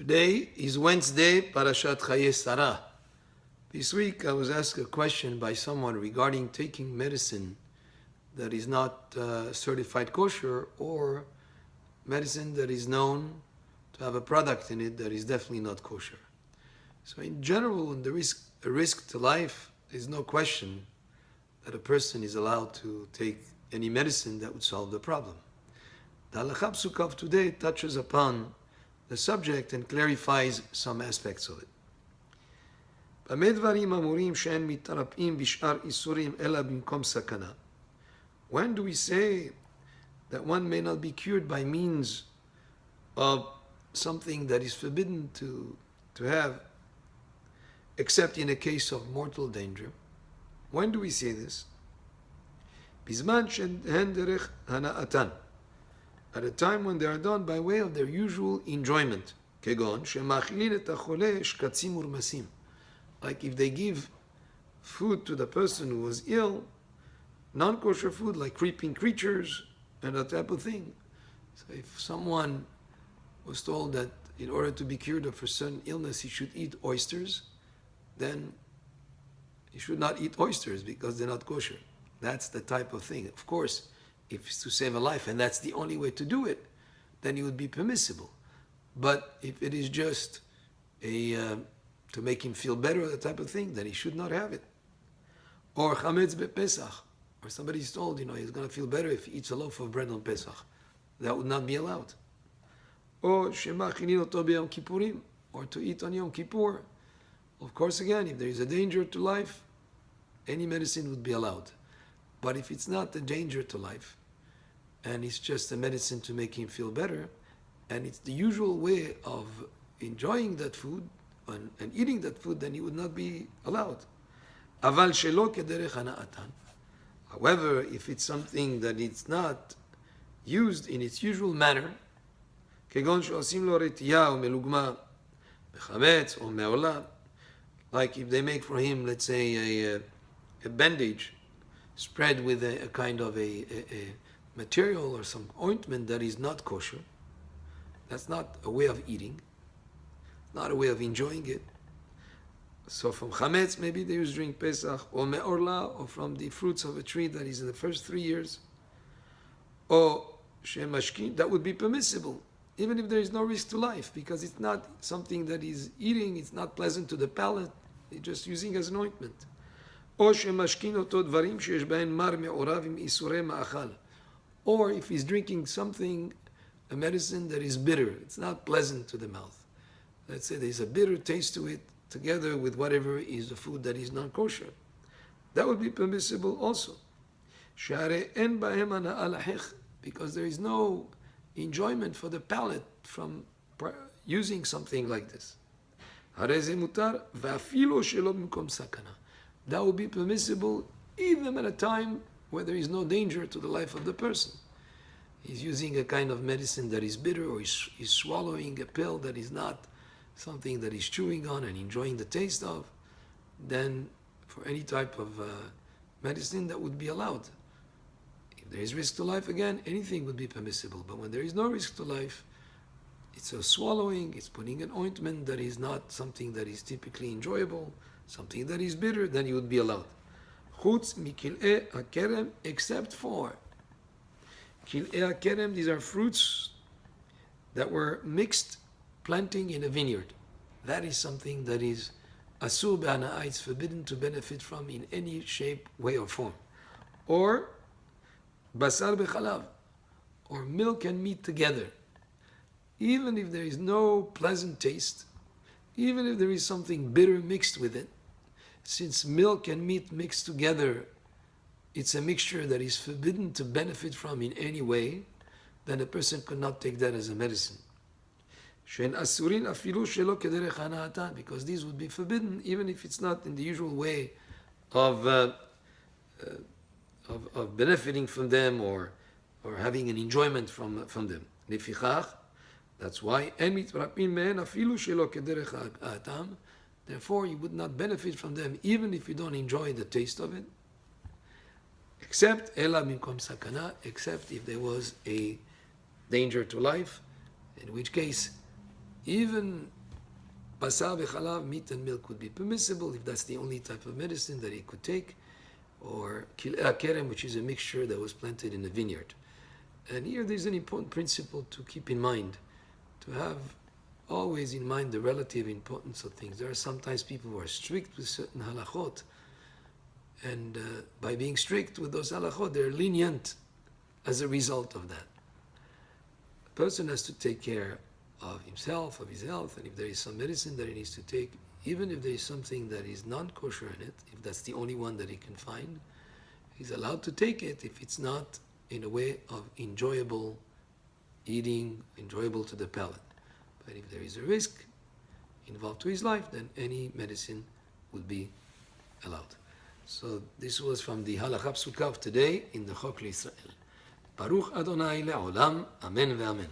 Today is Wednesday, Parashat Chayei Sarah. This week I was asked a question by someone regarding taking medicine that is not certified kosher, or medicine that is known to have a product in it that is definitely not kosher. So in general, when there is a risk to life, there's no question that a person is allowed to take any medicine that would solve the problem. The Halakha Psuka of today touches upon the subject and clarifies some aspects of it. When do we say that one may not be cured by means of something that is forbidden to have, except in a case of mortal danger? When do we say this? At a time when they are done by way of their usual enjoyment. Like if they give food to the person who was ill, non-kosher food like creeping creatures and that type of thing. So if someone was told that in order to be cured of a certain illness he should eat oysters, then he should not eat oysters because they're not kosher. That's the type of thing. Of course, if it's to save a life and that's the only way to do it, then it would be permissible. But if it is just to make him feel better, that type of thing, then he should not have it. Or chametz bePesach, or somebody's told, he's going to feel better if he eats a loaf of bread on Pesach. That would not be allowed. Or shemachinin oto b'yom kippurim, or to eat on Yom Kippur. Of course, again, if there is a danger to life, any medicine would be allowed. But if it's not a danger to life, and it's just a medicine to make him feel better, and it's the usual way of enjoying that food and eating that food, then it would not be allowed. Aval shelo kederech hana'atan. However, if it's something that it's not used in its usual manner, kegon she'osim lo retiya o melugma bechametz or me'olah, like if they make for him, let's say, a bandage spread with a kind of a material or some ointment that is not kosher, that's not a way of eating, not a way of enjoying it. So from chametz, maybe they use during Pesach, or me'orla, or from the fruits of a tree that is in the first 3 years, or shemashkin, that would be permissible, even if there is no risk to life, because it's not something that is eating, it's not pleasant to the palate, it's just using as an ointment. Or shemashkin oto dvarim sheyesh behen mar me'orav im isurei ma'achal. Or if he's drinking something, a medicine that is bitter, it's not pleasant to the mouth. Let's say there's a bitter taste to it, together with whatever is the food that is non-kosher. That would be permissible also. Because there is no enjoyment for the palate from using something like this. That would be permissible even at a time where there is no danger to the life of the person. He's using a kind of medicine that is bitter, or he's swallowing a pill that is not something that he's chewing on and enjoying the taste of. Then for any type of medicine, that would be allowed. If there is risk to life, again, anything would be permissible. But when there is no risk to life, it's a swallowing, it's putting an ointment that is not something that is typically enjoyable, something that is bitter, then it would be allowed. Chutz mikil'e hakerem, except for kil'e hakerem, these are fruits that were mixed planting in a vineyard. That is something that is asur be'hana'a, it's forbidden to benefit from in any shape, way, or form. Or basar bechalav, or milk and meat together. Even if there is no pleasant taste, even if there is something bitter mixed with it, since milk and meat mixed together, it's a mixture that is forbidden to benefit from in any way, then a person could not take that as a medicine. Because these would be forbidden even if it's not in the usual way of benefiting from them or having an enjoyment from them. That's why therefore you would not benefit from them even if you don't enjoy the taste of it, except if there was a danger to life, in which case Even basar v'chalav, meat and milk would be permissible if that's the only type of medicine that he could take, or kil'ah kerem, which is a mixture that was planted in a vineyard. And here there's an important principle to keep in mind, to have always in mind the relative importance of things. There are sometimes people who are strict with certain halachot, and by being strict with those halachot, they're lenient as a result of that. A person has to take care of himself, of his health, and if there is some medicine that he needs to take, even if there is something that is non-kosher in it, if that's the only one that he can find, he's allowed to take it if it's not in a way of enjoyable eating, enjoyable to the palate. But if there is a risk involved to his life, then any medicine would be allowed. So this was from the Halakha Psuka of today in the Chok L'Israel. Baruch Adonai Le'olam, Amen ve'Amen.